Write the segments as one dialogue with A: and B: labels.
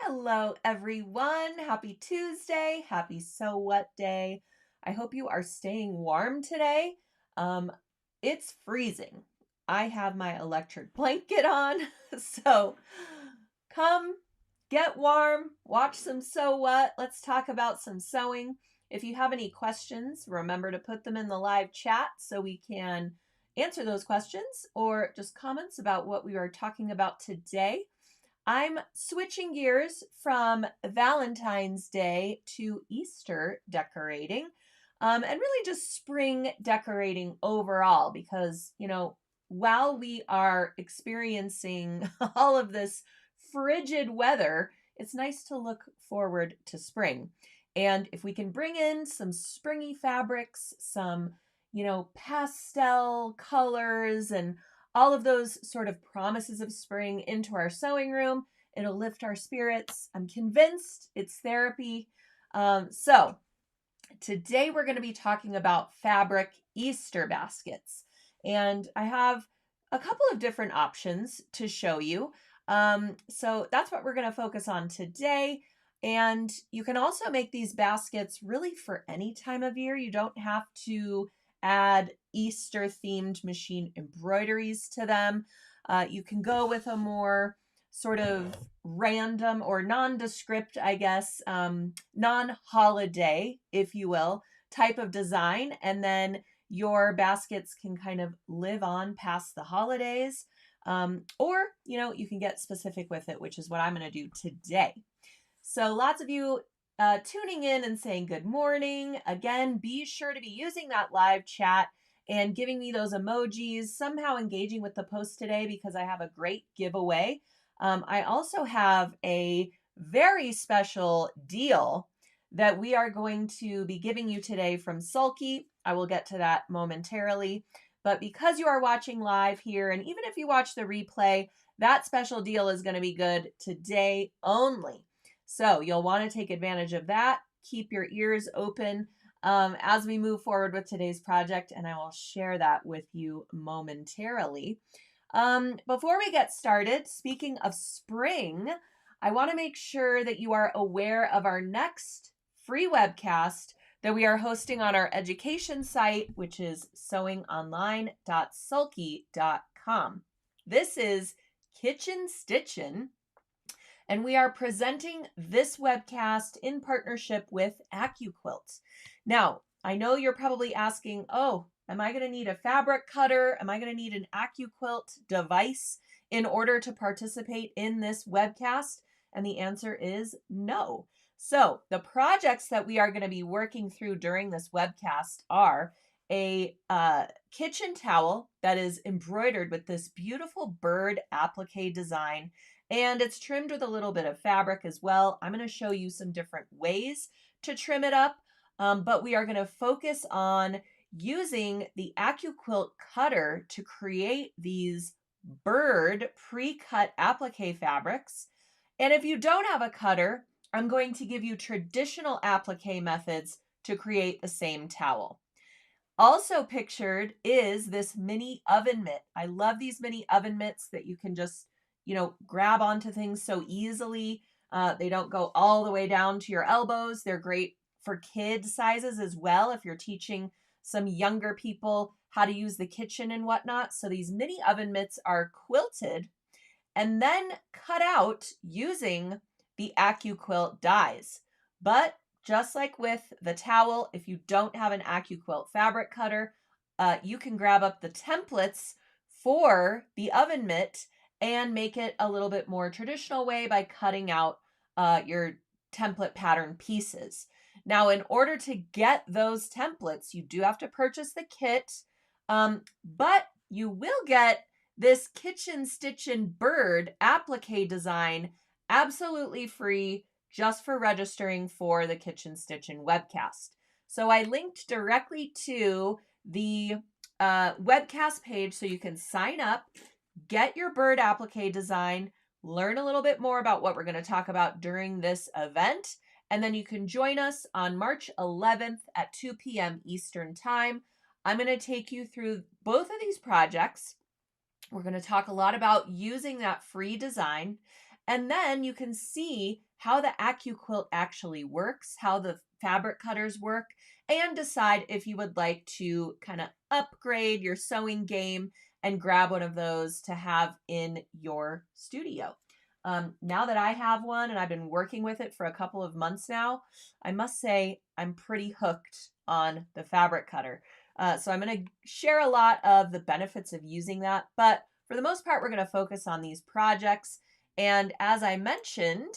A: Hello, everyone. Happy Tuesday. Happy So What Day. I hope you are staying warm today. Um, it's freezing. I have my electric blanket on, so come get warm, watch some So What. Let's talk about some sewing. If you have any questions, remember to put them in the live chat so we can answer those questions or just comments about what we are talking about today. I'm switching gears from Valentine's Day to Easter decorating, and really just spring decorating overall because, while we are experiencing all of this frigid weather, it's nice to look forward to spring. And if we can bring in some springy fabrics, some, pastel colors and all of those sort of promises of spring into our sewing room. It'll lift our spirits. I'm convinced it's therapy. So, today we're going to be talking about fabric Easter baskets. And I have a couple of different options to show you. So, that's what we're going to focus on today. And you can also make these baskets really for any time of year. You don't have to add Easter themed machine embroideries to them. You can go with a more sort of random or nondescript, I guess, non holiday, if you will, type of design. And then your baskets can kind of live on past the holidays. Or, you can get specific with it, which is what I'm going to do today. So lots of you tuning in and saying good morning. Again, be sure to be using that live chat and giving me those emojis, somehow engaging with the post today because I have a great giveaway. I also have a very special deal that we are going to be giving you today from Sulky. I will get to that momentarily. But because you are watching live here, and even if you watch the replay, that special deal is going to be good today only. So you'll want to take advantage of that. Keep your ears open as we move forward with today's project, and I will share that with you momentarily. Before we get started, speaking of spring, I want to make sure that you are aware of our next free webcast that we are hosting on our education site, which is sewingonline.sulky.com. This is Kitchen Stitchin', and we are presenting this webcast in partnership with AccuQuilt. Now, I know you're probably asking, oh, am I going to need a fabric cutter? Am I going to need an AccuQuilt device in order to participate in this webcast? And the answer is no. So the projects that we are going to be working through during this webcast are a kitchen towel that is embroidered with this beautiful bird applique design, and it's trimmed with a little bit of fabric as well. I'm going to show you some different ways to trim it up, but we are going to focus on using the AccuQuilt cutter to create these bird pre-cut applique fabrics. And if you don't have a cutter, I'm going to give you traditional applique methods to create the same towel. Also pictured is this mini oven mitt. I love these mini oven mitts that you can just, grab onto things so easily. They don't go all the way down to your elbows. They're great for kid sizes as well if you're teaching some younger people how to use the kitchen and whatnot. So these mini oven mitts are quilted and then cut out using the AccuQuilt dies. But just like with the towel, if you don't have an AccuQuilt fabric cutter, you can grab up the templates for the oven mitt and make it a little bit more traditional way by cutting out your template pattern pieces. Now, in order to get those templates, you do have to purchase the kit, but you will get this Kitchen Stitchin' bird applique design absolutely free just for registering for the Kitchen Stitchin' webcast. So I linked directly to the webcast page so you can sign up, get your bird applique design, learn a little bit more about what we're going to talk about during this event, and then you can join us on March 11th at 2 p.m. Eastern Time. I'm going to take you through both of these projects. We're going to talk a lot about using that free design, and then you can see how the AccuQuilt actually works, how the fabric cutters work, and decide if you would like to kind of upgrade your sewing game and grab one of those to have in your studio. Now that I have one and I've been working with it for a couple of months now, I must say I'm pretty hooked on the fabric cutter. So I'm going to share a lot of the benefits of using that, but for the most part, we're going to focus on these projects. And as I mentioned,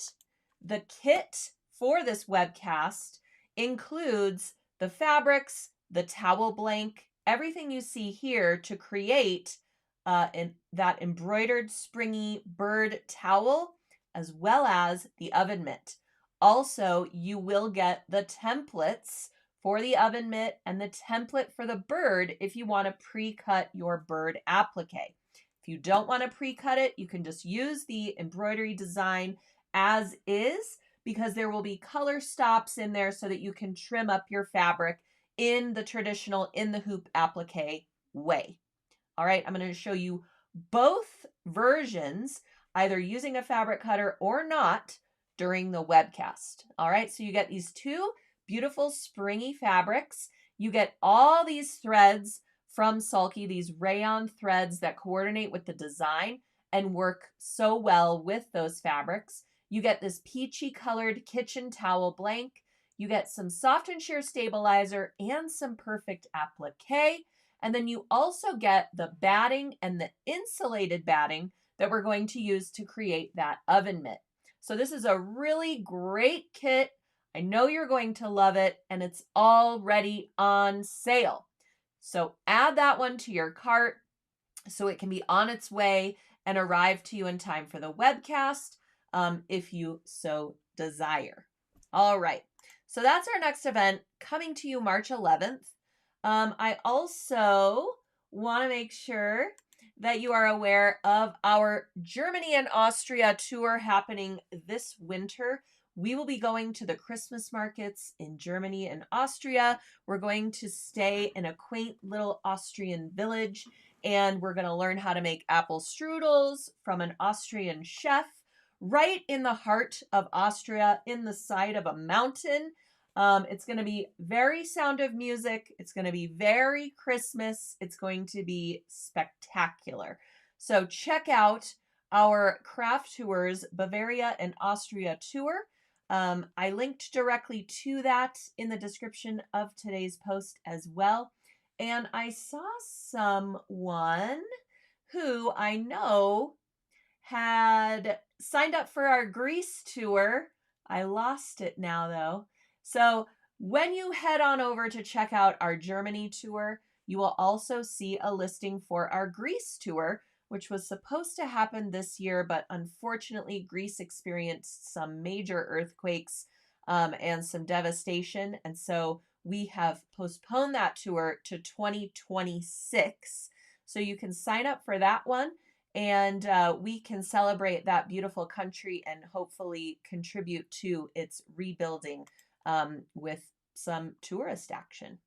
A: the kit for this webcast includes the fabrics, the towel blank, everything you see here to create that embroidered springy bird towel, as well as the oven mitt. Also, you will get the templates for the oven mitt and the template for the bird if you want to pre-cut your bird applique. If you don't want to pre-cut it, you can just use the embroidery design as is, because there will be color stops in there so that you can trim up your fabric in the traditional in the hoop applique way. All right, I'm going to show you both versions, either using a fabric cutter or not, during the webcast. All right, so you get these two beautiful springy fabrics. You get all these threads from Sulky, these rayon threads that coordinate with the design and work so well with those fabrics. You get this peachy colored kitchen towel blank. You get some soft and sheer stabilizer and some perfect applique. And then you also get the batting and the insulated batting that we're going to use to create that oven mitt. So this is a really great kit. I know you're going to love it, and it's already on sale. So add that one to your cart so it can be on its way and arrive to you in time for the webcast, if you so desire. All right, so that's our next event coming to you March 11th. I also want to make sure that you are aware of our Germany and Austria tour happening this winter. We will be going to the Christmas markets in Germany and Austria. We're going to stay in a quaint little Austrian village, and we're going to learn how to make apple strudels from an Austrian chef right in the heart of Austria, in the side of a mountain. It's going to be very Sound of Music. It's going to be very Christmas. It's going to be spectacular. So check out our Craft Tours Bavaria and Austria tour. I linked directly to that in the description of today's post as well. And I saw someone who I know had signed up for our Greece tour. I lost it now though. So when you head on over to check out our Germany tour, you will also see a listing for our Greece tour, which was supposed to happen this year, but unfortunately Greece experienced some major earthquakes and some devastation. And so we have postponed that tour to 2026. So you can sign up for that one, and we can celebrate that beautiful country and hopefully contribute to its rebuilding with some tourist action.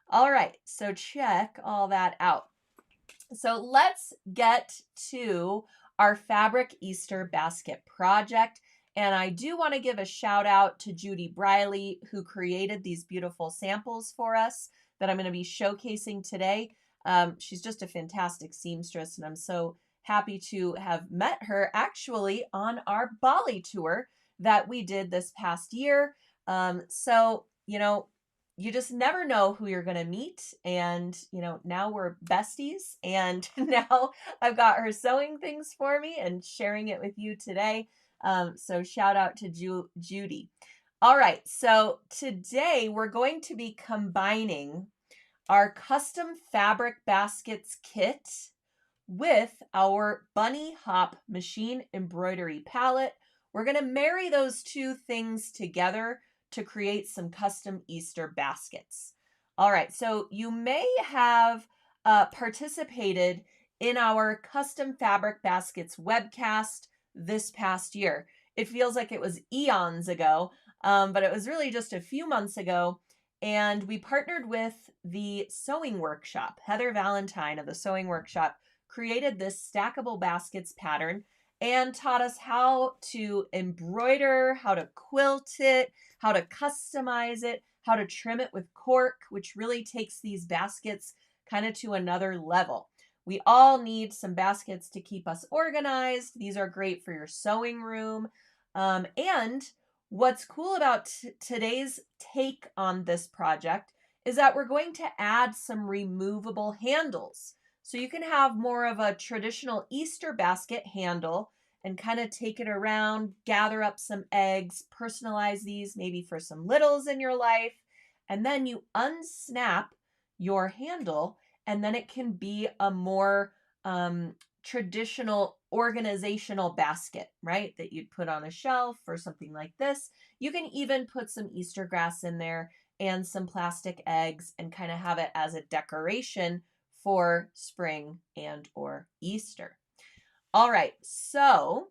A: All right, so check all that out. So let's get to our fabric Easter basket project. And I do want to give a shout out to Judy Briley, who created these beautiful samples for us that I'm going to be showcasing today. She's just a fantastic seamstress, and I'm so happy to have met her actually on our Bali tour that we did this past year. So, you just never know who you're going to meet. And, now we're besties, and now I've got her sewing things for me and sharing it with you today. So shout out to Judy. All right. So today we're going to be combining our custom fabric baskets kit with our Bunny Hop machine embroidery palette. We're going to marry those two things together to create some custom Easter baskets. All right, so you may have participated in our custom fabric baskets webcast this past year. It feels like it was eons ago, but it was really just a few months ago. And we partnered with the Sewing Workshop. Heather Valentine of the Sewing Workshop created this stackable baskets pattern. and taught us how to embroider, how to quilt it, how to customize it, how to trim it with cork, which really takes these baskets kind of to another level. We all need some baskets to keep us organized. These are great for your sewing room. And what's cool about today's take on this project is that we're going to add some removable handles. So you can have more of a traditional Easter basket handle and kind of take it around, gather up some eggs, personalize these maybe for some littles in your life, and then you unsnap your handle, and then it can be a more traditional organizational basket, right? That you'd put on a shelf or something like this. You can even put some Easter grass in there and some plastic eggs and kind of have it as a decoration for spring and or Easter. All right, so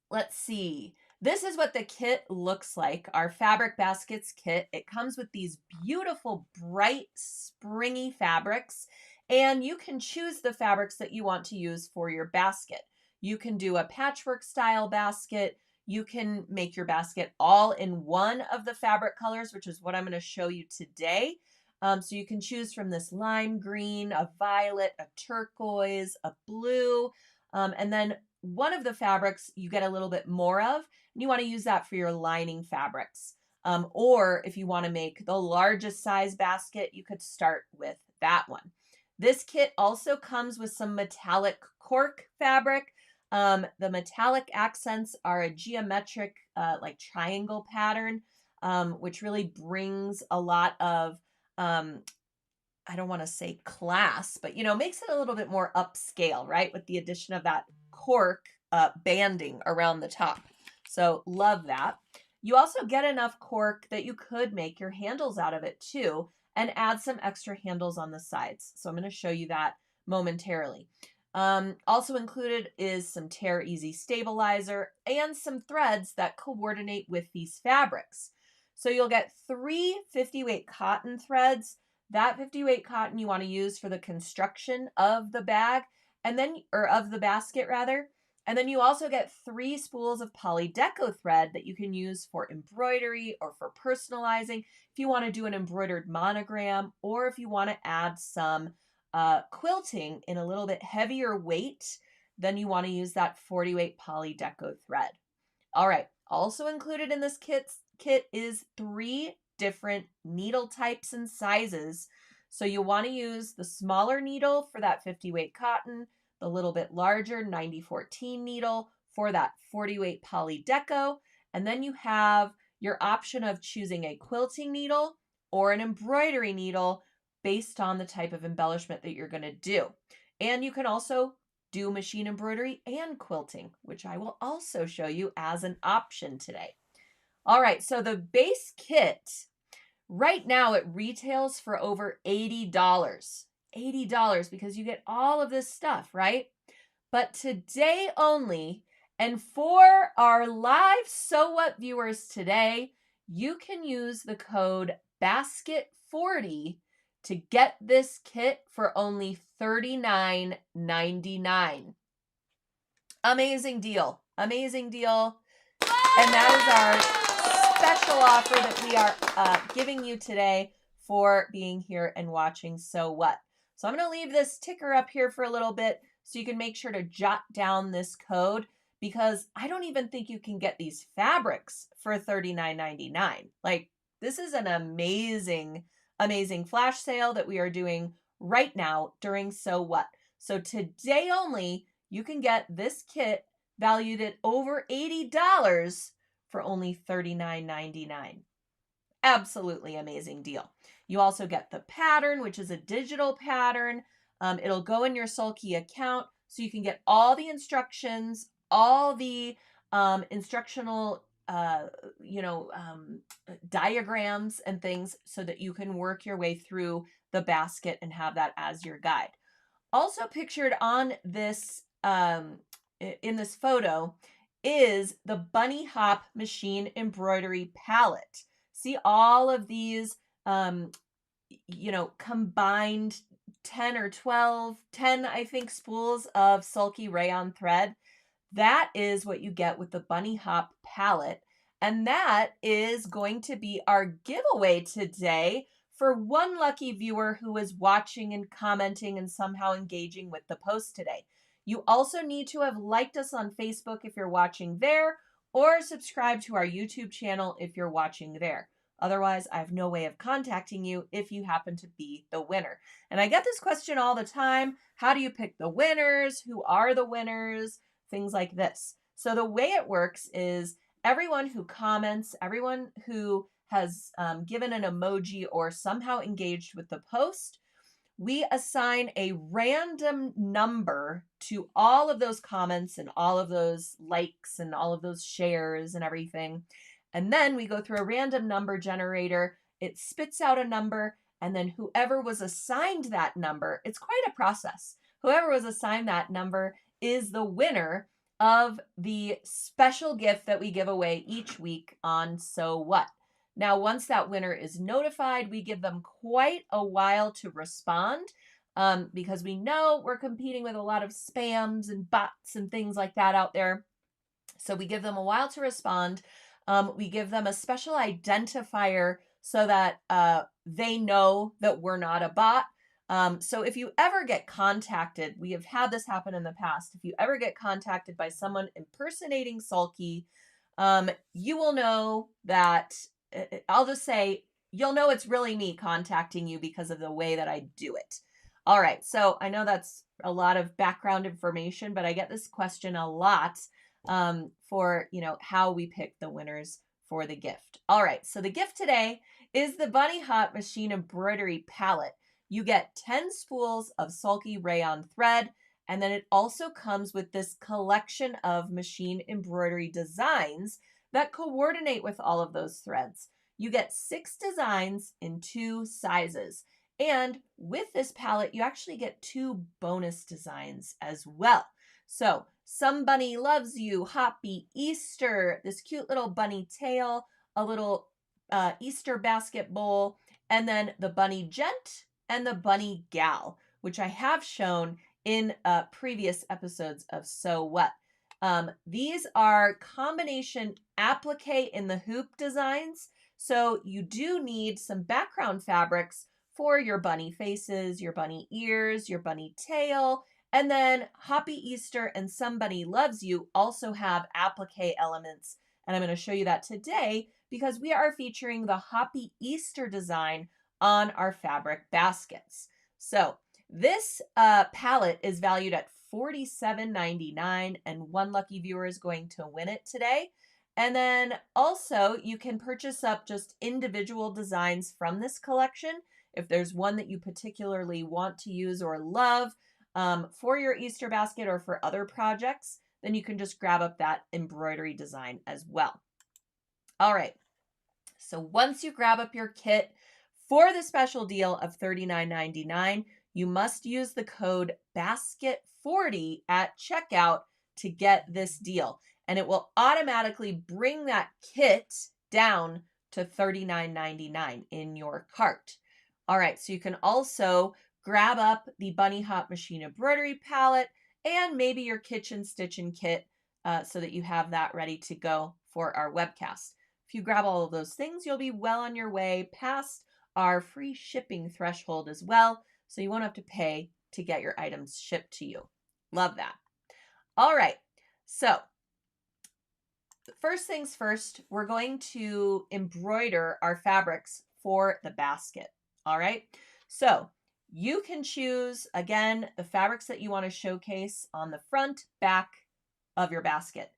A: let's see. This is what the kit looks like, our Fabric Baskets kit. It comes with these beautiful, bright, springy fabrics, and you can choose the fabrics that you want to use for your basket. You can do a patchwork style basket. You can make your basket all in one of the fabric colors, which is what I'm going to show you today. So you can choose from this lime green, a violet, a turquoise, a blue, and then one of the fabrics you get a little bit more of, and you want to use that for your lining fabrics. Or if you want to make the largest size basket, you could start with that one. This kit also comes with some metallic cork fabric. The metallic accents are a geometric like triangle pattern, which really brings a lot of I don't want to say class, but makes it a little bit more upscale, right? With the addition of that cork banding around the top. So love that. You also get enough cork that you could make your handles out of it too, and add some extra handles on the sides. So I'm going to show you that momentarily. Also included is some Tear Easy stabilizer and some threads that coordinate with these fabrics. So you'll get 3 50-weight cotton threads. That 50-weight cotton you want to use for the construction of the bag, and then, or of the basket rather. And then you also get 3 spools of polydeco thread that you can use for embroidery or for personalizing if you want to do an embroidered monogram, or if you want to add some quilting in a little bit heavier weight, then you want to use that 40-weight polydeco thread. All right, also included in this kit is 3 different needle types and sizes. So you want to use the smaller needle for that 50-weight cotton, the little bit larger 9014 needle for that 40-weight polydeco, and then you have your option of choosing a quilting needle or an embroidery needle based on the type of embellishment that you're going to do. And you can also do machine embroidery and quilting, which I will also show you as an option today. All right, so the base kit, right now it retails for over $80. $80 because you get all of this stuff, right? But today only, and for our live So What viewers today, you can use the code BASKET40 to get this kit for only $39.99. Amazing deal. Amazing deal. And that is our special offer that we are giving you today for being here and watching So What. So I'm going to leave this ticker up here for a little bit so you can make sure to jot down this code, because I don't even think you can get these fabrics for $39.99. Like, this is an amazing, amazing flash sale that we are doing right now during So What. So today only, you can get this kit valued at over $80 for only $39.99. Absolutely amazing deal. You also get the pattern, which is a digital pattern. It'll go in your Sulky account, so you can get all the instructions, all the instructional diagrams and things, so that you can work your way through the basket and have that as your guide. Also pictured on this in this photo is the Bunny Hop machine embroidery palette. See all of these combined 10 or 10 I think spools of Sulky rayon thread. That is what you get with the Bunny Hop palette. And that is going to be our giveaway today for one lucky viewer who is watching and commenting and somehow engaging with the post today. You also need to have liked us on Facebook if you're watching there, or subscribe to our YouTube channel if you're watching there. Otherwise, I have no way of contacting you if you happen to be the winner. And I get this question all the time. How do you pick the winners? Who are the winners? Things like this. So the way it works is everyone who comments, everyone who has given an emoji or somehow engaged with the post, we assign a random number to all of those comments and all of those likes and all of those shares and everything. And then we go through a random number generator. It spits out a number, and then whoever was assigned that number, it's quite a process. Whoever was assigned that number is the winner of the special gift that we give away each week on So What. Now, once that winner is notified, we give them quite a while to respond because we know we're competing with a lot of spams and bots and things like that out there. So we give them a while to respond. We give them a special identifier so that they know that we're not a bot. So if you ever get contacted, we have had this happen in the past. If you ever get contacted by someone impersonating Sulky, you will know that I'll just say you'll know it's really me contacting you because of the way that I do it. All right, so I know that's a lot of background information, but I get this question a lot for, how we pick the winners for the gift. All right, so the gift today is the Bunny Hop Machine Embroidery Palette. You get 10 spools of Sulky rayon thread, and then it also comes with this collection of machine embroidery designs that coordinate with all of those threads. You get 6 designs in 2 sizes. And with this palette, you actually get 2 bonus designs as well. So, Some Bunny Loves You, Hoppy Easter, this cute little bunny tail, a little Easter basket bowl, and then the Bunny Gent and the Bunny Gal, which I have shown in previous episodes of So What. These are combination applique in the hoop designs. So you do need some background fabrics for your bunny faces, your bunny ears, your bunny tail, and then Hoppy Easter and Some Bunny Loves You also have applique elements. And I'm going to show you that today because we are featuring the Hoppy Easter design on our fabric baskets. So this palette is valued at $47.99, and one lucky viewer is going to win it today. And then also you can purchase up just individual designs from this collection. If there's one that you particularly want to use or love for your Easter basket or for other projects, then you can just grab up that embroidery design as well. All right, so once you grab up your kit for the special deal of $39.99, you must use the code BASKET40 at checkout to get this deal. And it will automatically bring that kit down to $39.99 in your cart. All right, so you can also grab up the Bunny Hop Machine Embroidery Palette and maybe your kitchen stitching kit so that you have that ready to go for our webcast. If you grab all of those things, you'll be well on your way past our free shipping threshold as well, so you won't have to pay to get your items shipped to you. Love that. All right, so first things first, we're going to embroider our fabrics for the basket. All right, so you can choose, again, the fabrics that you want to showcase on the front, back of your basket.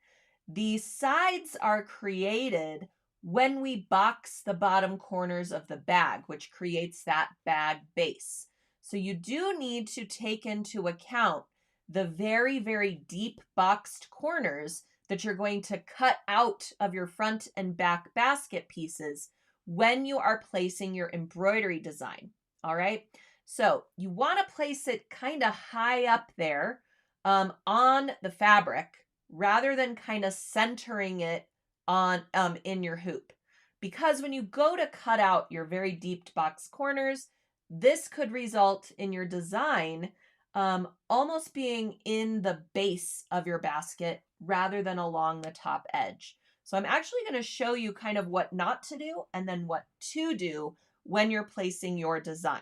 A: The sides are created when we box the bottom corners of the bag, which creates that bag base. So you do need to take into account the very, very deep boxed corners that you're going to cut out of your front and back basket pieces when you are placing your embroidery design. All right. So you want to place it kind of high up there on the fabric rather than kind of centering it on in your hoop. Because when you go to cut out your very deep box corners, this could result in your design almost being in the base of your basket rather than along the top edge. So I'm actually going to show you kind of what not to do and then what to do when you're placing your design.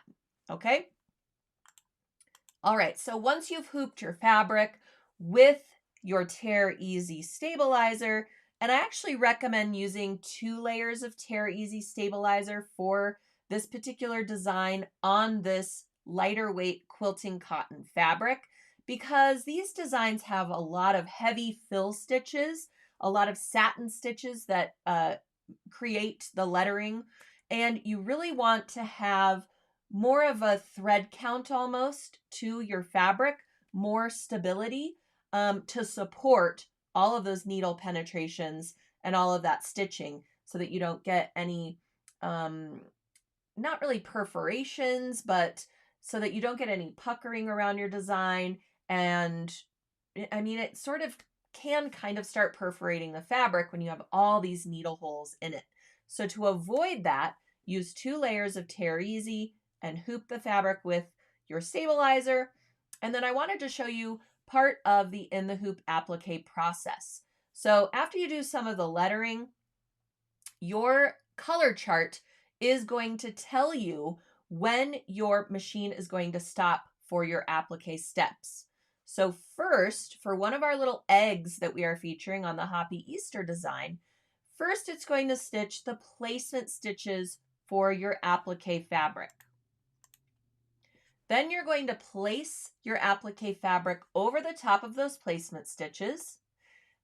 A: Okay? All right, so once you've hooped your fabric with your Tear Easy stabilizer, and I actually recommend using 2 layers of Tear Easy stabilizer for this particular design on this lighter weight quilting cotton fabric, because these designs have a lot of heavy fill stitches, a lot of satin stitches that create the lettering, and you really want to have more of a thread count almost to your fabric, more stability to support all of those needle penetrations and all of that stitching so that you don't get any, not really perforations, but so that you don't get any puckering around your design. And I mean, it sort of can kind of start perforating the fabric when you have all these needle holes in it. So to avoid that, use 2 layers of Tear Easy and hoop the fabric with your stabilizer. And then I wanted to show you part of the in the hoop applique process. So after you do some of the lettering, your color chart is going to tell you when your machine is going to stop for your applique steps. So first, for one of our little eggs that we are featuring on the Hoppy Easter design, first it's going to stitch the placement stitches for your applique fabric. Then you're going to place your applique fabric over the top of those placement stitches,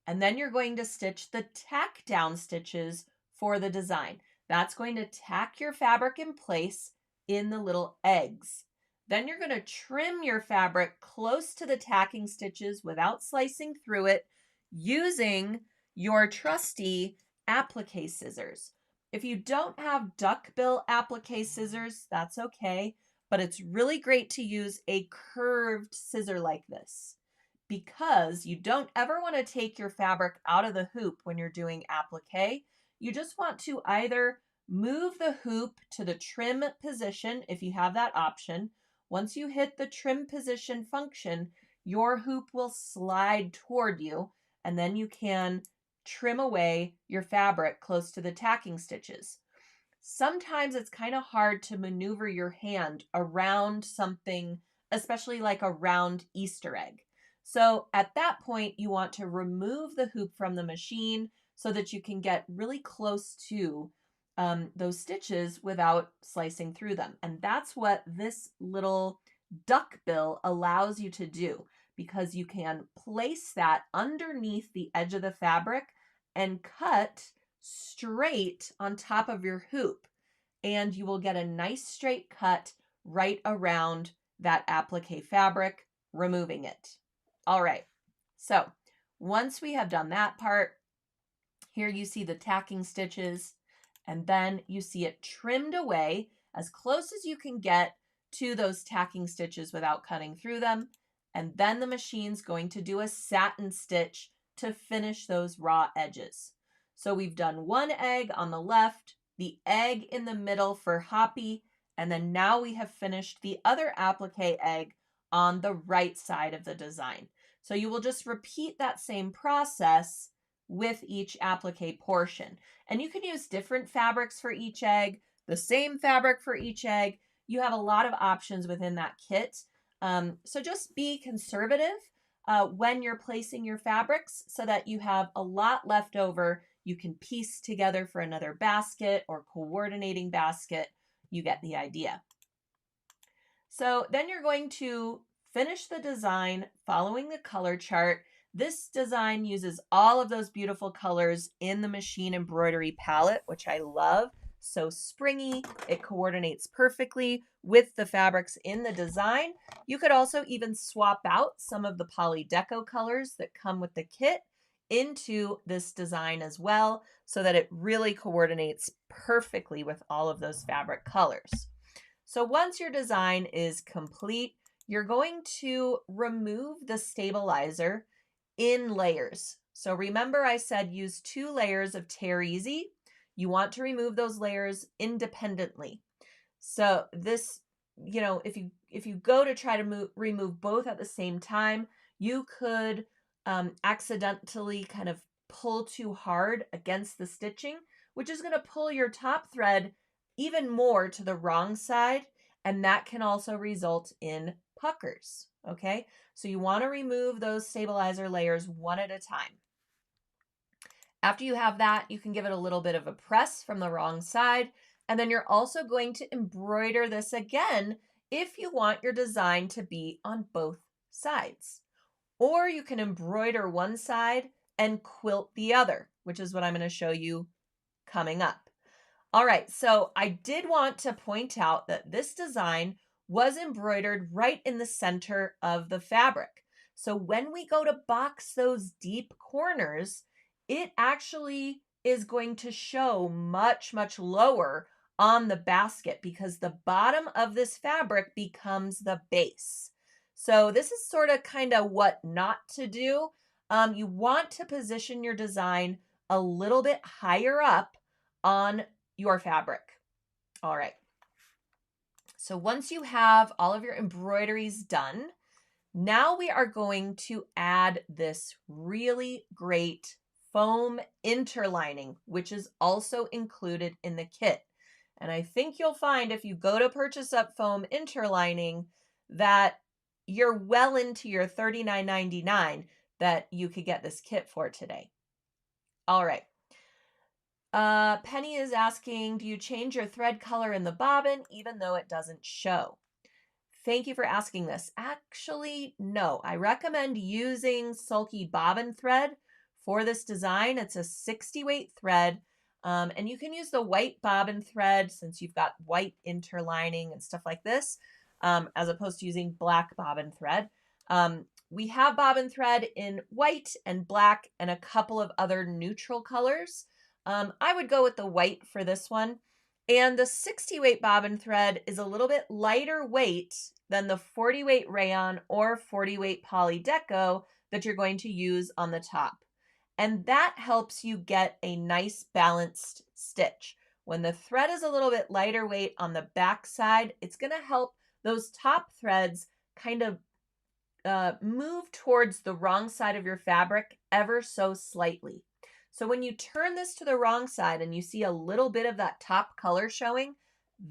A: and then you're going to stitch the tack down stitches for the design. That's going to tack your fabric in place in the little eggs. Then you're going to trim your fabric close to the tacking stitches without slicing through it using your trusty applique scissors. If you don't have duckbill applique scissors, that's okay, but it's really great to use a curved scissor like this, because you don't ever want to take your fabric out of the hoop when you're doing applique. You just want to either move the hoop to the trim position if you have that option. Once you hit the trim position function, your hoop will slide toward you, and then you can trim away your fabric close to the tacking stitches. Sometimes it's kind of hard to maneuver your hand around something, especially like a round Easter egg. So at that point, you want to remove the hoop from the machine so that you can get really close to those stitches without slicing through them. And that's what this little duckbill allows you to do, because you can place that underneath the edge of the fabric and cut straight on top of your hoop, and you will get a nice straight cut right around that applique fabric, removing it. All right, so once we have done that part, here you see the tacking stitches, and then you see it trimmed away as close as you can get to those tacking stitches without cutting through them. And then the machine's going to do a satin stitch to finish those raw edges. So we've done one egg on the left, the egg in the middle for Hoppy, and then now we have finished the other applique egg on the right side of the design. So you will just repeat that same process with each applique portion. And you can use different fabrics for each egg, the same fabric for each egg. You have a lot of options within that kit. So just be conservative when you're placing your fabrics so that you have a lot left over. You can piece together for another basket or coordinating basket. You get the idea. So then you're going to finish the design following the color chart. This design uses all of those beautiful colors in the machine embroidery palette, which I love. So springy, it coordinates perfectly with the fabrics in the design. You could also even swap out some of the Poly Deco colors that come with the kit into this design as well, so that it really coordinates perfectly with all of those fabric colors. So once your design is complete, you're going to remove the stabilizer in layers. So remember I said use 2 layers of Tear Easy. You want to remove those layers independently. So this, you know, if you go to try to remove both at the same time, you could accidentally kind of pull too hard against the stitching, which is going to pull your top thread even more to the wrong side, and that can also result in puckers, okay? So you want to remove those stabilizer layers one at a time. After you have that, you can give it a little bit of a press from the wrong side, and then you're also going to embroider this again if you want your design to be on both sides. Or you can embroider one side and quilt the other, which is what I'm going to show you coming up. All right, so I did want to point out that this design was embroidered right in the center of the fabric. So when we go to box those deep corners, it actually is going to show much, much lower on the basket because the bottom of this fabric becomes the base. So this is sort of kind of what not to do. You want to position your design a little bit higher up on your fabric. All right. So once you have all of your embroideries done, now we are going to add this really great foam interlining, which is also included in the kit. And I think you'll find if you go to purchase up foam interlining that you're well into your $39.99 that you could get this kit for today. All right. Penny is asking, do you change your thread color in the bobbin even though it doesn't show? Thank you for asking this. Actually, no. I recommend using Sulky bobbin thread for this design. It's a 60 weight thread, and you can use the white bobbin thread since you've got white interlining and stuff like this, as opposed to using black bobbin thread. We have bobbin thread in white and black and a couple of other neutral colors. I would go with the white for this one. And the 60 weight bobbin thread is a little bit lighter weight than the 40 weight rayon or 40 weight poly deco that you're going to use on the top. And that helps you get a nice balanced stitch. When the thread is a little bit lighter weight on the back side, it's going to help those top threads kind of move towards the wrong side of your fabric ever so slightly. So when you turn this to the wrong side and you see a little bit of that top color showing,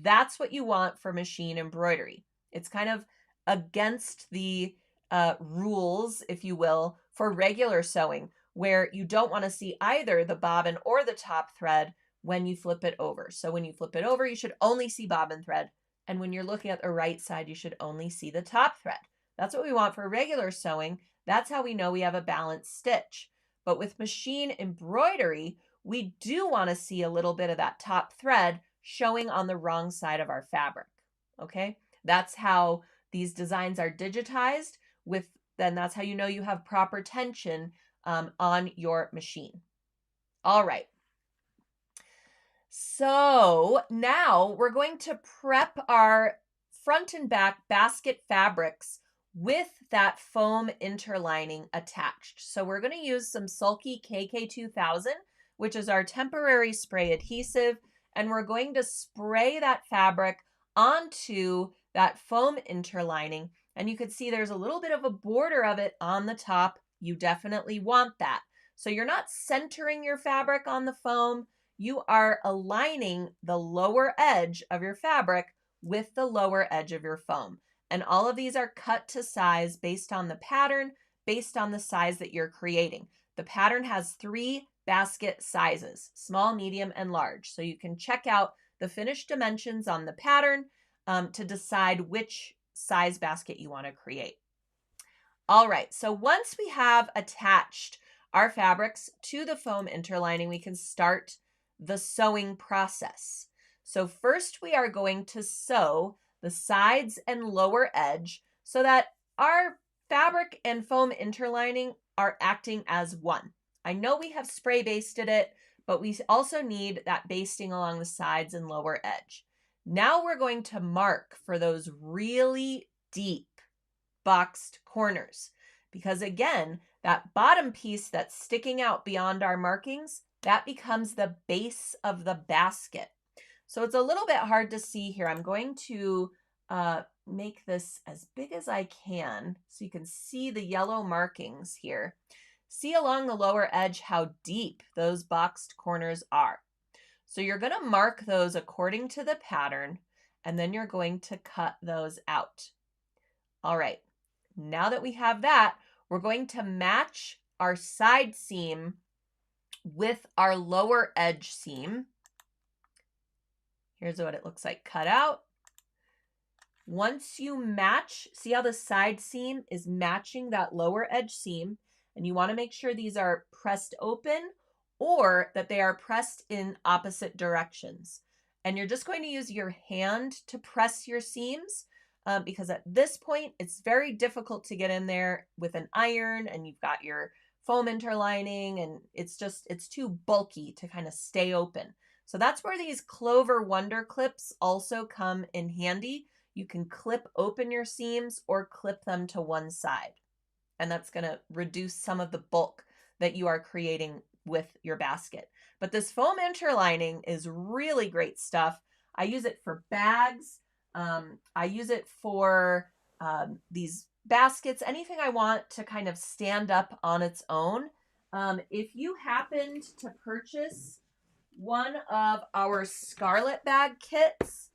A: that's what you want for machine embroidery. It's kind of against the rules, if you will, for regular sewing, where you don't want to see either the bobbin or the top thread when you flip it over. So when you flip it over, you should only see bobbin thread. And when you're looking at the right side, you should only see the top thread. That's what we want for regular sewing. That's how we know we have a balanced stitch. But with machine embroidery, we do want to see a little bit of that top thread showing on the wrong side of our fabric. Okay, that's how these designs are digitized then that's how you know you have proper tension on your machine. All right. So now we're going to prep our front and back basket fabrics with that foam interlining attached. So we're going to use some Sulky KK2000, which is our temporary spray adhesive, and we're going to spray that fabric onto that foam interlining. And you can see there's a little bit of a border of it on the top. You definitely want that. So you're not centering your fabric on the foam. You are aligning the lower edge of your fabric with the lower edge of your foam. And all of these are cut to size based on the pattern, based on the size that you're creating. The pattern has 3 basket sizes, small, medium, and large. So you can check out the finished dimensions on the pattern to decide which size basket you want to create. All right, so once we have attached our fabrics to the foam interlining, we can start the sewing process. So first we are going to sew the sides and lower edge so that our fabric and foam interlining are acting as one. I know we have spray basted it, but we also need that basting along the sides and lower edge. Now we're going to mark for those really deep boxed corners, because again, that bottom piece that's sticking out beyond our markings, that becomes the base of the basket. So it's a little bit hard to see here. I'm going to make this as big as I can so you can see the yellow markings here. See along the lower edge how deep those boxed corners are. So you're going to mark those according to the pattern, and then you're going to cut those out. All right, now that we have that, we're going to match our side seam with our lower edge seam. Here's what it looks like cut out. Once you match, see how the side seam is matching that lower edge seam, and you want to make sure these are pressed open or that they are pressed in opposite directions. And you're just going to use your hand to press your seams because at this point, it's very difficult to get in there with an iron, and you've got your foam interlining, and it's too bulky to kind of stay open. So that's where these Clover Wonder clips also come in handy. You can clip open your seams or clip them to one side. And that's going to reduce some of the bulk that you are creating with your basket. But this foam interlining is really great stuff. I use it for bags. I use it for these baskets, anything I want to kind of stand up on its own. If you happened to purchase one of our Scarlet bag kits,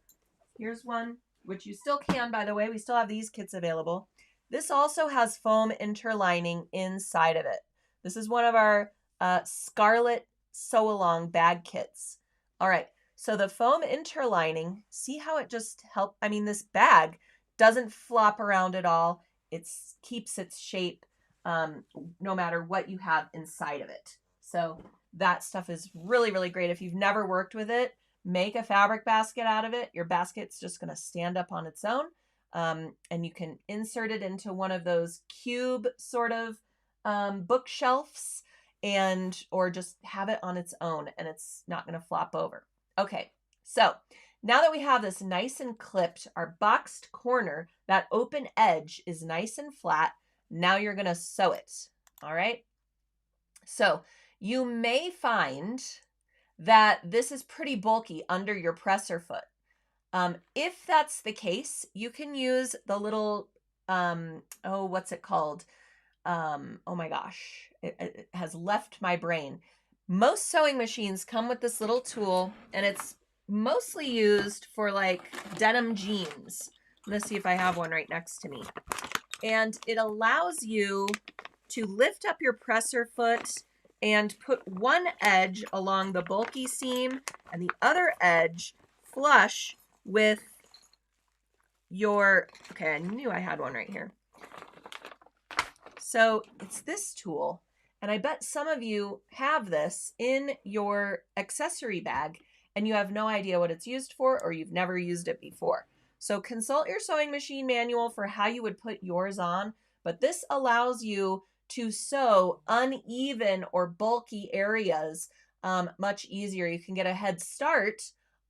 A: here's one, which you still can, by the way. We still have these kits available. This also has foam interlining inside of it. This is one of our Scarlet sew-along bag kits. All right, so the foam interlining, see how it just helped? I mean, this bag doesn't flop around at all. It keeps its shape no matter what you have inside of it. So that stuff is really, really great. If you've never worked with it, make a fabric basket out of it. Your basket's just going to stand up on its own. And you can insert it into one of those cube sort of bookshelves or just have it on its own, and it's not going to flop over. Okay, so now that we have this nice and clipped, our boxed corner, that open edge is nice and flat. Now you're going to sew it. All right. So you may find that this is pretty bulky under your presser foot. If that's the case, you can use the little, what's it called? Oh my gosh, it has left my brain. Most sewing machines come with this little tool, and it's mostly used for like denim jeans. I'm gonna see if I have one right next to me. And it allows you to lift up your presser foot and put one edge along the bulky seam and the other edge flush with your, okay, I knew I had one right here. So it's this tool, and I bet some of you have this in your accessory bag and you have no idea what it's used for, or you've never used it before. So consult your sewing machine manual for how you would put yours on, but this allows you to sew uneven or bulky areas much easier. You can get a head start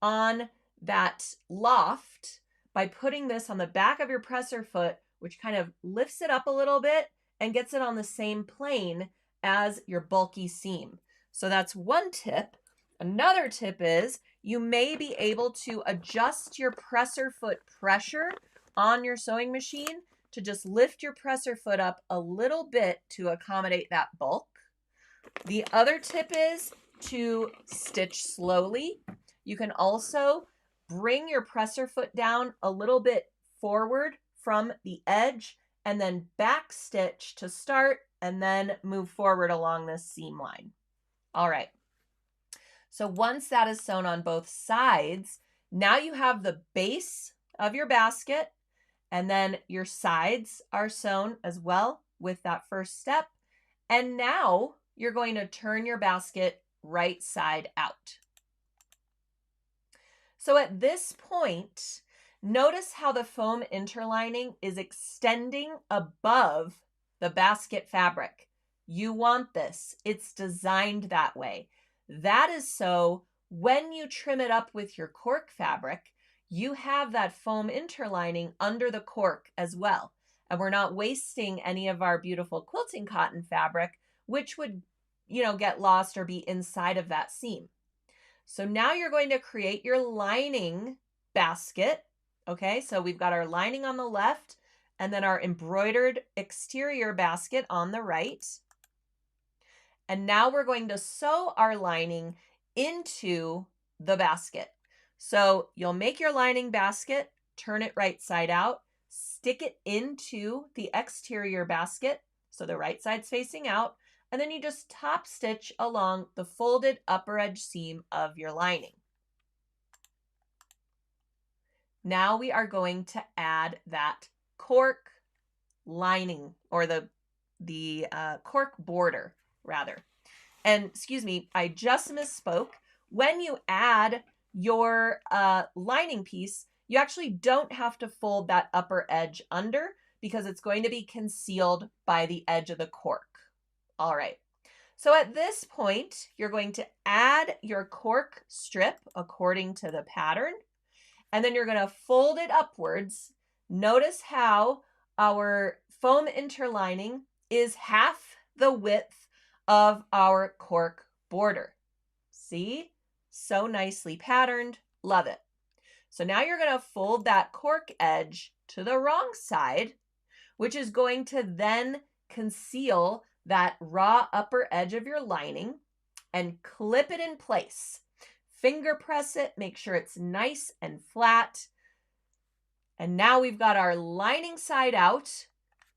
A: on that loft by putting this on the back of your presser foot, which kind of lifts it up a little bit and gets it on the same plane as your bulky seam. So that's one tip. Another tip is you may be able to adjust your presser foot pressure on your sewing machine to just lift your presser foot up a little bit to accommodate that bulk. The other tip is to stitch slowly. You can also bring your presser foot down a little bit forward from the edge and then back stitch to start and then move forward along this seam line. All right. So once that is sewn on both sides, now you have the base of your basket, and then your sides are sewn as well with that first step. And now you're going to turn your basket right side out. So at this point, notice how the foam interlining is extending above the basket fabric. You want this. It's designed that way. That is so when you trim it up with your cork fabric, you have that foam interlining under the cork as well. And we're not wasting any of our beautiful quilting cotton fabric, which would, get lost or be inside of that seam. So now you're going to create your lining basket Okay, so we've got our lining on the left and then our embroidered exterior basket on the right. And now we're going to sew our lining into the basket. So you'll make your lining basket, turn it right side out, stick it into the exterior basket, so the right side's facing out, and then you just top stitch along the folded upper edge seam of your lining. Now we are going to add that cork lining, or the cork border rather. And excuse me, I just misspoke. When you add your lining piece, you actually don't have to fold that upper edge under because it's going to be concealed by the edge of the cork. All right. So at this point, you're going to add your cork strip according to the pattern, and then you're going to fold it upwards. Notice how our foam interlining is half the width of our cork border. See? So nicely patterned. Love it. So now you're going to fold that cork edge to the wrong side, which is going to then conceal that raw upper edge of your lining, and clip it in place. Finger press it, make sure it's nice and flat. And now we've got our lining side out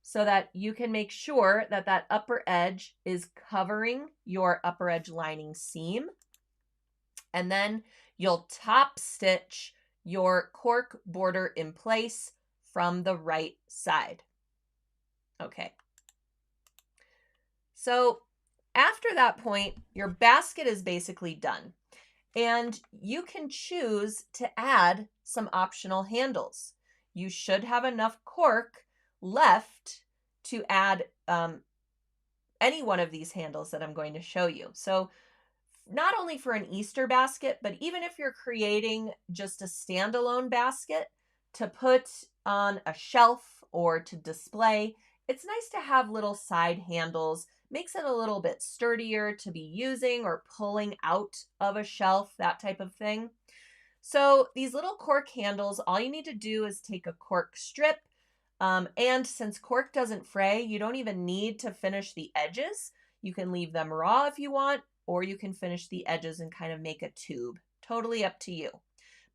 A: so that you can make sure that that upper edge is covering your upper edge lining seam. And then you'll top stitch your cork border in place from the right side. Okay. So after that point, your basket is basically done. And you can choose to add some optional handles. You should have enough cork left to add any one of these handles that I'm going to show you. So not only for an Easter basket, but even if you're creating just a standalone basket to put on a shelf or to display, it's nice to have little side handles. Makes it a little bit sturdier to be using or pulling out of a shelf, that type of thing. So these little cork handles, all you need to do is take a cork strip, and since cork doesn't fray, you don't even need to finish the edges. You can leave them raw if you want, or you can finish the edges and kind of make a tube. Totally up to you.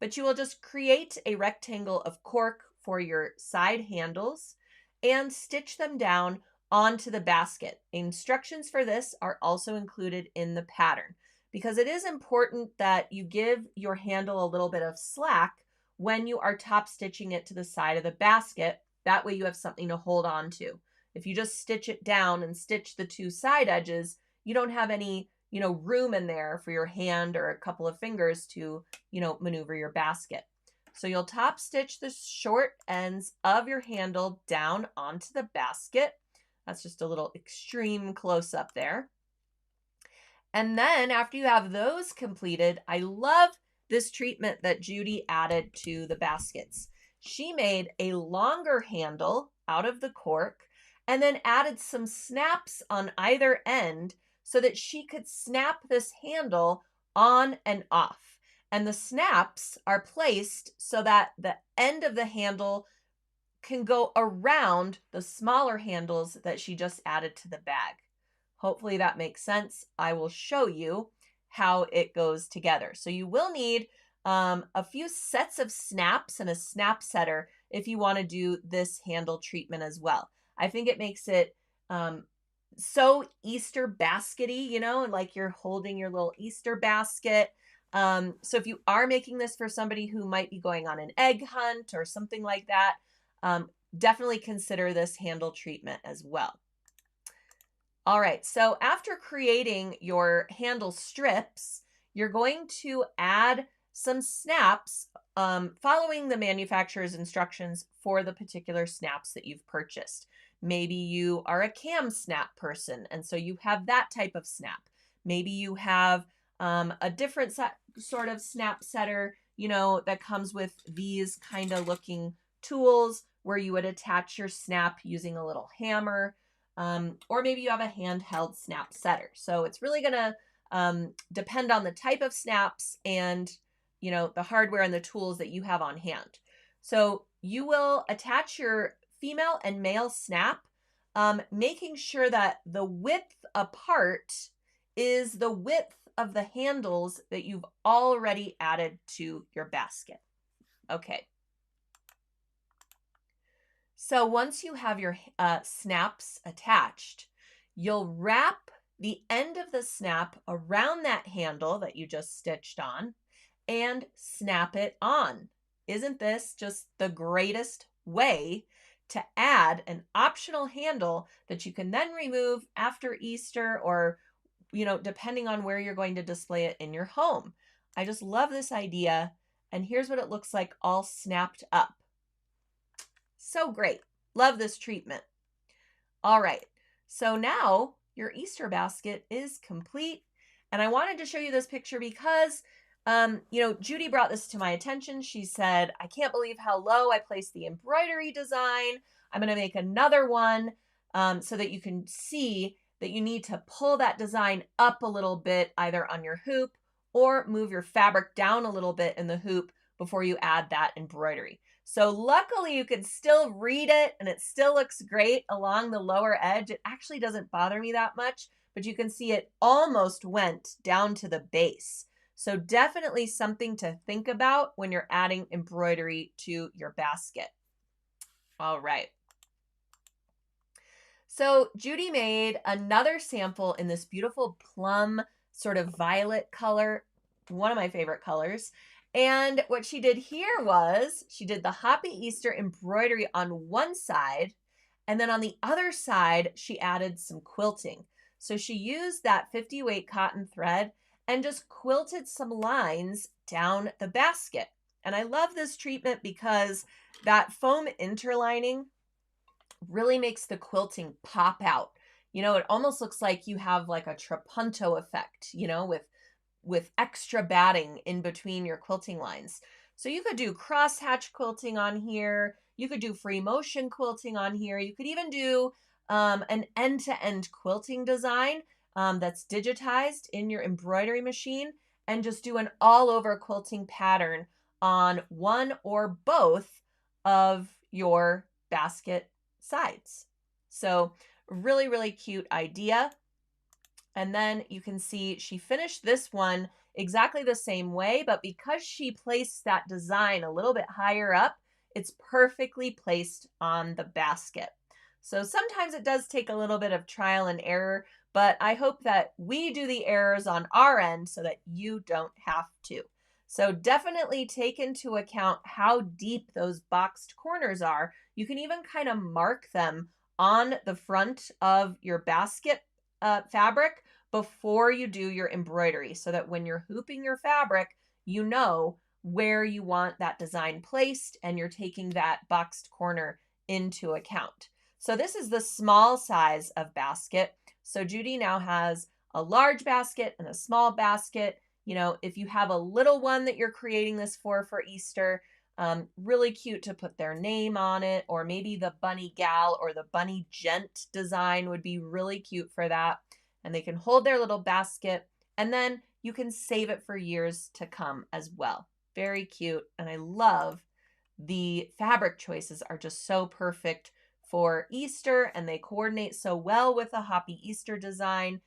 A: But you will just create a rectangle of cork for your side handles and stitch them down onto the basket. Instructions for this are also included in the pattern because it is important that you give your handle a little bit of slack when you are top stitching it to the side of the basket. That way you have something to hold on to. If you just stitch it down and stitch the two side edges, you don't have any, room in there for your hand or a couple of fingers to, maneuver your basket. So you'll top stitch the short ends of your handle down onto the basket. That's just a little extreme close up there. And then after you have those completed, I love this treatment that Judy added to the baskets. She made a longer handle out of the cork and then added some snaps on either end so that she could snap this handle on and off. And the snaps are placed so that the end of the handle can go around the smaller handles that she just added to the bag. Hopefully that makes sense. I will show you how it goes together. So you will need a few sets of snaps and a snap setter if you want to do this handle treatment as well. I think it makes it so Easter baskety, like you're holding your little Easter basket. So if you are making this for somebody who might be going on an egg hunt or something like that, definitely consider this handle treatment as well. All right, so after creating your handle strips, you're going to add some snaps following the manufacturer's instructions for the particular snaps that you've purchased. Maybe you are a cam snap person, and so you have that type of snap. Maybe you have a different sort of snap setter, that comes with these kind of looking tools where you would attach your snap using a little hammer, or maybe you have a handheld snap setter. So it's really going to depend on the type of snaps and, the hardware and the tools that you have on hand. So you will attach your female and male snap, making sure that the width apart is the width of the handles that you've already added to your basket. Okay. So once you have your snaps attached, you'll wrap the end of the snap around that handle that you just stitched on and snap it on. Isn't this just the greatest way to add an optional handle that you can then remove after Easter or, depending on where you're going to display it in your home? I just love this idea. And here's what it looks like all snapped up. So great. Love this treatment. All right. So now your Easter basket is complete. And I wanted to show you this picture because, Judy brought this to my attention. She said, I can't believe how low I placed the embroidery design. I'm going to make another one so that you can see that you need to pull that design up a little bit, either on your hoop or move your fabric down a little bit in the hoop before you add that embroidery. So luckily you can still read it and it still looks great along the lower edge. It actually doesn't bother me that much, but you can see it almost went down to the base. So definitely something to think about when you're adding embroidery to your basket. All right. So Judy made another sample in this beautiful plum sort of violet color, one of my favorite colors. And what she did here was she did the Happy Easter embroidery on one side, and then on the other side, she added some quilting. So she used that 50 weight cotton thread and just quilted some lines down the basket. And I love this treatment because that foam interlining really makes the quilting pop out. It almost looks like you have like a trapunto effect, with extra batting in between your quilting lines. So you could do crosshatch quilting on here. You could do free motion quilting on here. You could even do an end-to-end quilting design that's digitized in your embroidery machine and just do an all-over quilting pattern on one or both of your basket sides. So really, really cute idea. And then you can see she finished this one exactly the same way, but because she placed that design a little bit higher up, it's perfectly placed on the basket. So sometimes it does take a little bit of trial and error, but I hope that we do the errors on our end so that you don't have to. So definitely take into account how deep those boxed corners are. You can even kind of mark them on the front of your basket fabric before you do your embroidery so that when you're hooping your fabric, you know where you want that design placed and you're taking that boxed corner into account. So this is the small size of basket. So Judy now has a large basket and a small basket. If you have a little one that you're creating this for Easter, really cute to put their name on it, or maybe the bunny gal or the bunny gent design would be really cute for that. And they can hold their little basket and then you can save it for years to come as well. Very cute. And I love the fabric choices are just so perfect for Easter and they coordinate so well with the Happy Easter design.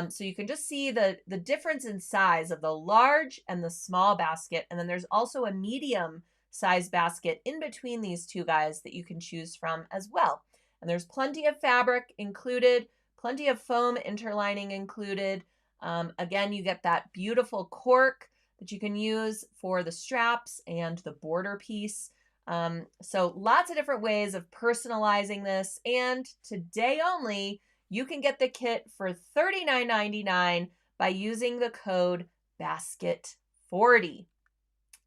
A: So you can just see the difference in size of the large and the small basket. And then there's also a medium size basket in between these two guys that you can choose from as well. And there's plenty of fabric included, plenty of foam interlining included. Again, you get that beautiful cork that you can use for the straps and the border piece. So lots of different ways of personalizing this. And today only, you can get the kit for $39.99 by using the code BASKET40.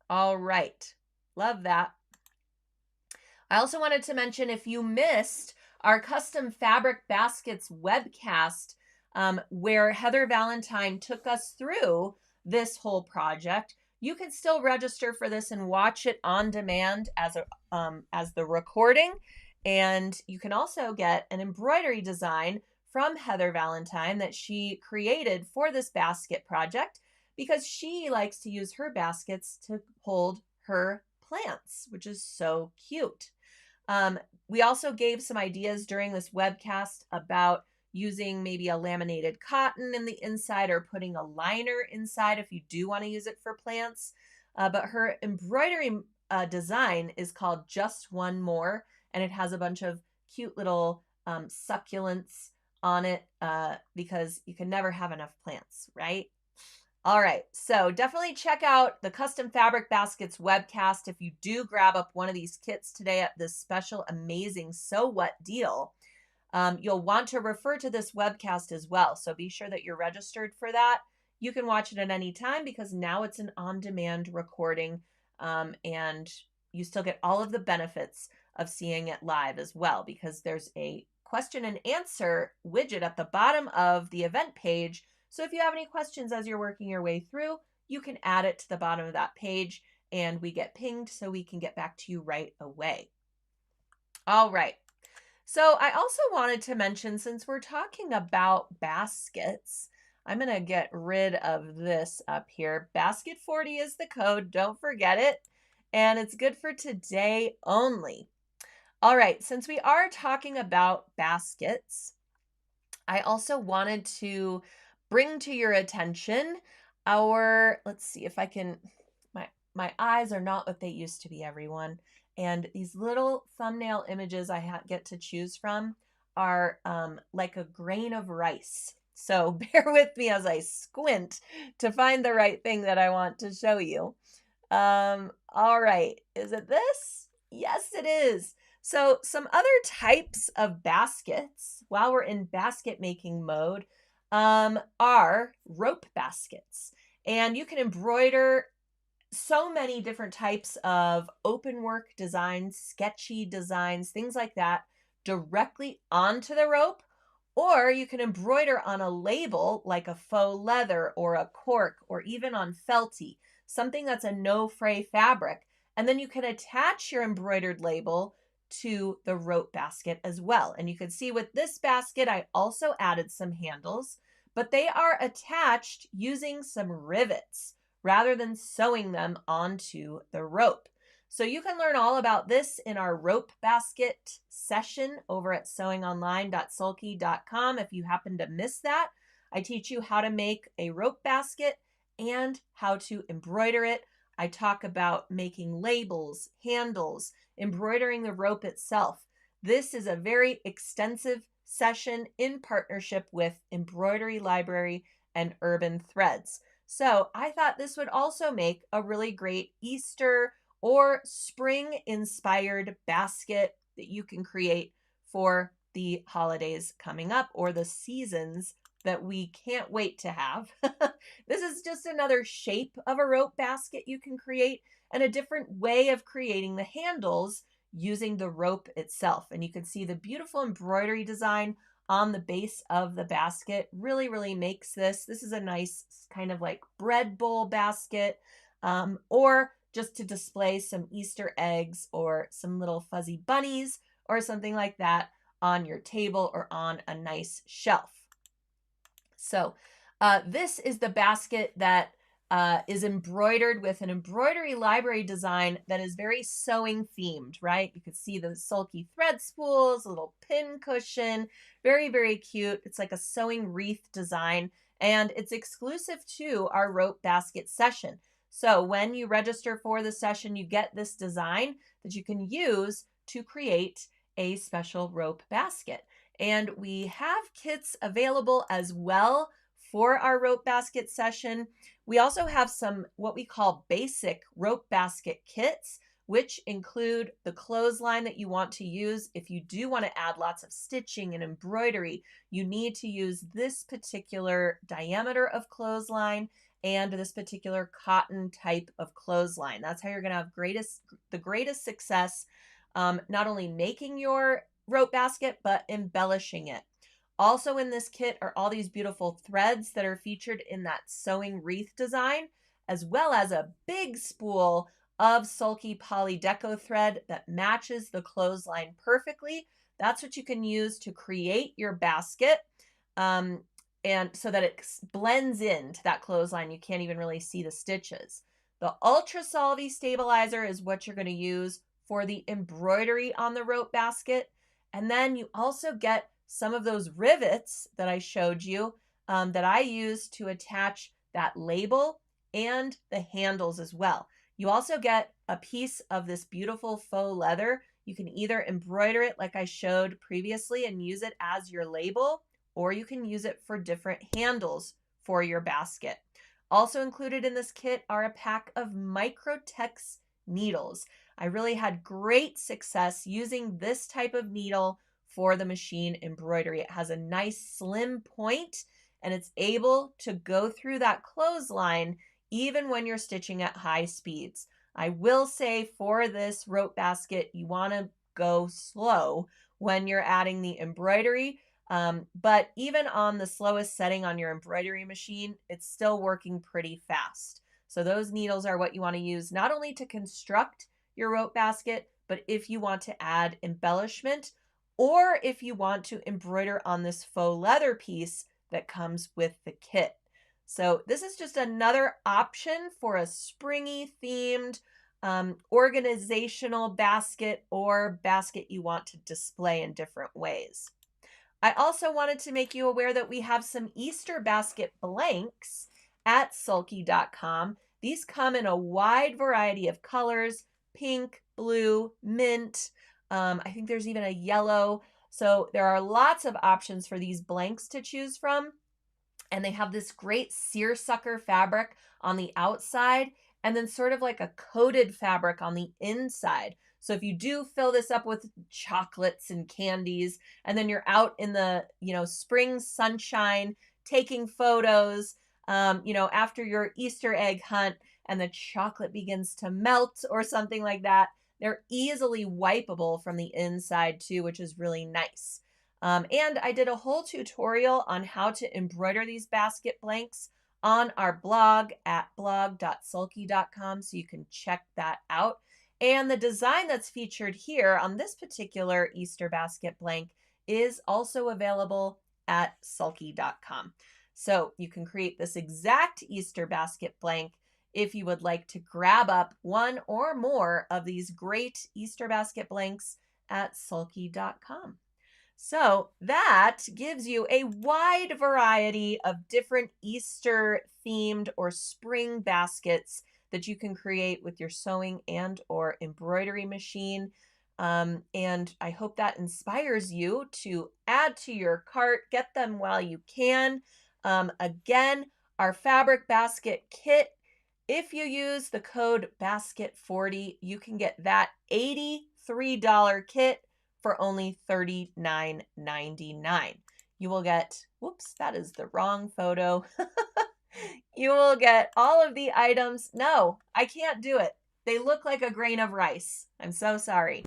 A: All right. Love that. I also wanted to mention if you missed our custom fabric baskets webcast, where Heather Valentine took us through this whole project, you can still register for this and watch it on demand as the recording. And you can also get an embroidery design from Heather Valentine that she created for this basket project because she likes to use her baskets to hold her plants, which is so cute. We also gave some ideas during this webcast about using maybe a laminated cotton in the inside or putting a liner inside if you do want to use it for plants. But her embroidery design is called Just One More, and it has a bunch of cute little succulents on it because you can never have enough plants, right? All right, so definitely check out the Custom Fabric Baskets webcast if you do grab up one of these kits today at this special, amazing So What deal. You'll want to refer to this webcast as well, so be sure that you're registered for that. You can watch it at any time because now it's an on-demand recording, and you still get all of the benefits of seeing it live as well because there's a question and answer widget at the bottom of the event page. So if you have any questions as you're working your way through, you can add it to the bottom of that page and we get pinged so we can get back to you right away. All right. So I also wanted to mention, since we're talking about baskets, I'm going to get rid of this up here. Basket 40 is the code. Don't forget it. And it's good for today only. All right. Since we are talking about baskets, I also wanted to bring to your attention let's see if I can, my eyes are not what they used to be, everyone. And these little thumbnail images I get to choose from are like a grain of rice. So bear with me as I squint to find the right thing that I want to show you. All right, is it this? Yes, it is. So some other types of baskets, while we're in basket making mode, are rope baskets. And you can embroider so many different types of open work designs, sketchy designs, things like that directly onto the rope, or you can embroider on a label like a faux leather or a cork or even on felty, something that's a no-fray fabric. And then you can attach your embroidered label to the rope basket as well. And you can see with this basket, I also added some handles, but they are attached using some rivets rather than sewing them onto the rope. So you can learn all about this in our rope basket session over at sewingonline.sulky.com. If you happen to miss that, I teach you how to make a rope basket and how to embroider it. I talk about making labels, handles, embroidering the rope itself. This is a very extensive session in partnership with Embroidery Library and Urban Threads. So I thought this would also make a really great Easter or spring inspired basket that you can create for the holidays coming up or the seasons that we can't wait to have. This is just another shape of a rope basket you can create and a different way of creating the handles using the rope itself. And you can see the beautiful embroidery design on the base of the basket really, really makes this. This is a nice kind of like bread bowl basket, or just to display some Easter eggs or some little fuzzy bunnies or something like that on your table or on a nice shelf. So this is the basket that is embroidered with an embroidery library design that is very sewing themed, right? You can see the sulky thread spools, a little pin cushion, very, very cute. It's like a sewing wreath design, and it's exclusive to our rope basket session. So when you register for the session, you get this design that you can use to create a special rope basket. And we have kits available as well for our rope basket session. We also have some what we call basic rope basket kits, which include the clothesline that you want to use. If you do want to add lots of stitching and embroidery, you need to use this particular diameter of clothesline and this particular cotton type of clothesline. That's how you're going to have the greatest success, not only making your rope basket, but embellishing it. Also in this kit are all these beautiful threads that are featured in that sewing wreath design, as well as a big spool of sulky poly deco thread that matches the clothesline perfectly. That's what you can use to create your basket, and so that it blends into that clothesline. You can't even really see the stitches. The Ultra Solvy Stabilizer is what you're going to use for the embroidery on the rope basket. And then you also get some of those rivets that I showed you that I use to attach that label and the handles as well. You also get a piece of this beautiful faux leather. You can either embroider it like I showed previously and use it as your label, or you can use it for different handles for your basket. Also included in this kit are a pack of Microtex needles. I really had great success using this type of needle for the machine embroidery. It has a nice slim point and it's able to go through that clothesline even when you're stitching at high speeds. I will say for this rope basket, you want to go slow when you're adding the embroidery. But even on the slowest setting on your embroidery machine, it's still working pretty fast. So those needles are what you want to use not only to construct your rope basket, but if you want to add embellishment or if you want to embroider on this faux leather piece that comes with the kit. So this is just another option for a springy themed organizational basket or basket you want to display in different ways. I also wanted to make you aware that we have some Easter basket blanks at Sulky.com. These come in a wide variety of colors: pink, blue, mint. I think there's even a yellow. So there are lots of options for these blanks to choose from. And they have this great seersucker fabric on the outside and then sort of like a coated fabric on the inside. So if you do fill this up with chocolates and candies, and then you're out in the, spring sunshine, taking photos, after your Easter egg hunt and the chocolate begins to melt or something like that, they're easily wipeable from the inside too, which is really nice. And I did a whole tutorial on how to embroider these basket blanks on our blog at blog.sulky.com, so you can check that out. And the design that's featured here on this particular Easter basket blank is also available at sulky.com. So you can create this exact Easter basket blank if you would like to grab up one or more of these great Easter basket blanks at sulky.com. So that gives you a wide variety of different Easter themed or spring baskets that you can create with your sewing and or embroidery machine. And I hope that inspires you to add to your cart, get them while you can. Again, our fabric basket kit, if you use the code BASKET40, you can get that $83 kit for only $39.99. You will get, whoops, that is the wrong photo. You will get all of the items. No, I can't do it. They look like a grain of rice. I'm so sorry.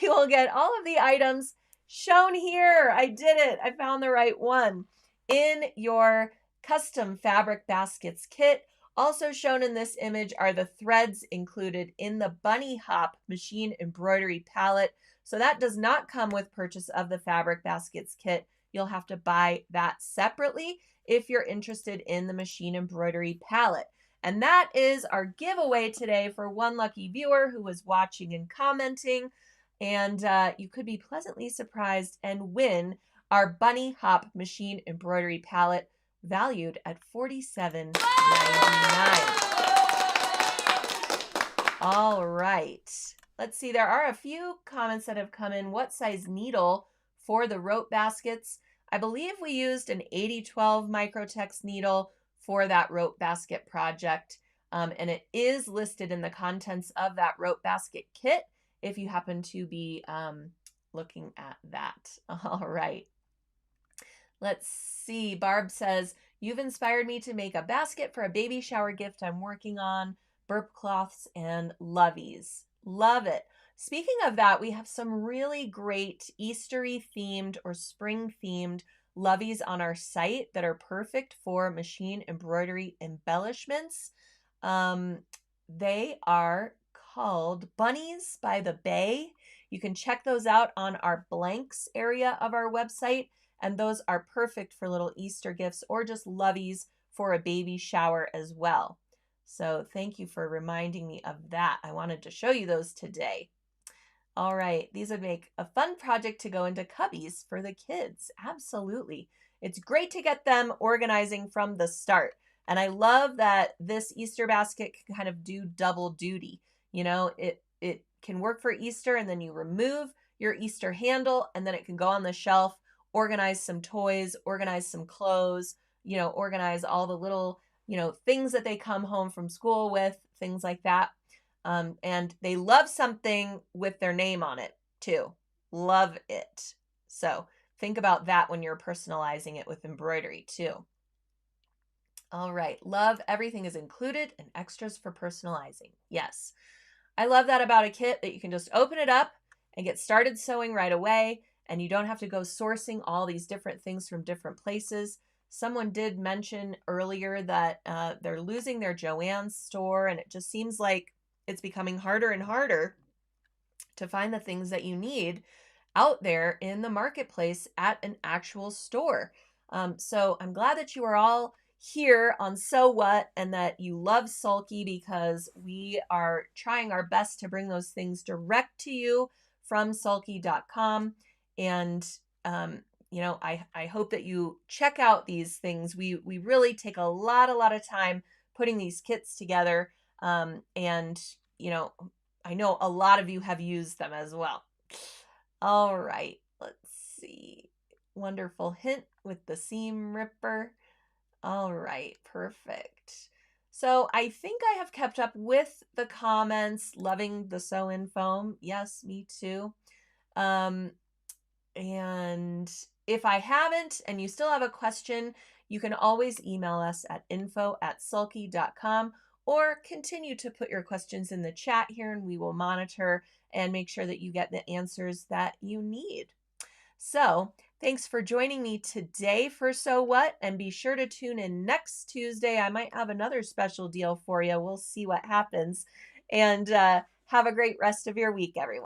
A: You will get all of the items shown here. I did it. I found the right one. In your custom fabric baskets kit. Also shown in this image are the threads included in the Bunny Hop machine embroidery palette. So that does not come with purchase of the fabric baskets kit. You'll have to buy that separately if you're interested in the machine embroidery palette. And that is our giveaway today for one lucky viewer who was watching and commenting. And you could be pleasantly surprised and win our Bunny Hop machine embroidery palette, valued at $47.99. All right. Let's see, there are a few comments that have come in. What size needle for the rope baskets? I believe we used an 8012 Microtex needle for that rope basket project. And it is listed in the contents of that rope basket kit if you happen to be looking at that. All right. Let's see. Barb says, you've inspired me to make a basket for a baby shower gift I'm working on. Burp cloths and loveys. Love it. Speaking of that, we have some really great Eastery themed or spring themed loveys on our site that are perfect for machine embroidery embellishments. They are called Bunnies by the Bay. You can check those out on our blanks area of our website, and those are perfect for little Easter gifts or just loveys for a baby shower as well. So thank you for reminding me of that. I wanted to show you those today. All right, these would make a fun project to go into cubbies for the kids. Absolutely. It's great to get them organizing from the start. And I love that this Easter basket can kind of do double duty. You know, it can work for Easter, and then you remove your Easter handle, and then it can go on the shelf, organize some toys, organize some clothes, organize all the little, things that they come home from school with, things like that. And they love something with their name on it too. Love it. So think about that when you're personalizing it with embroidery too. All right. Love everything is included and extras for personalizing. Yes. I love that about a kit, that you can just open it up and get started sewing right away. And you don't have to go sourcing all these different things from different places. Someone did mention earlier that they're losing their Joann's store, and it just seems like it's becoming harder and harder to find the things that you need out there in the marketplace at an actual store. So I'm glad that you are all here on Sew What, and that you love Sulky, because we are trying our best to bring those things direct to you from sulky.com. And I hope that you check out these things. We really take a lot of time putting these kits together. And I know a lot of you have used them as well. All right, let's see. Wonderful hint with the seam ripper. All right, perfect. So I think I have kept up with the comments. Loving the sew in foam. Yes, me too. And if I haven't and you still have a question, you can always email us at info@sulky.com, or continue to put your questions in the chat here, and we will monitor and make sure that you get the answers that you need. So thanks for joining me today for Sew What, and be sure to tune in next Tuesday. I might have another special deal for you. We'll see what happens. And have a great rest of your week, everyone.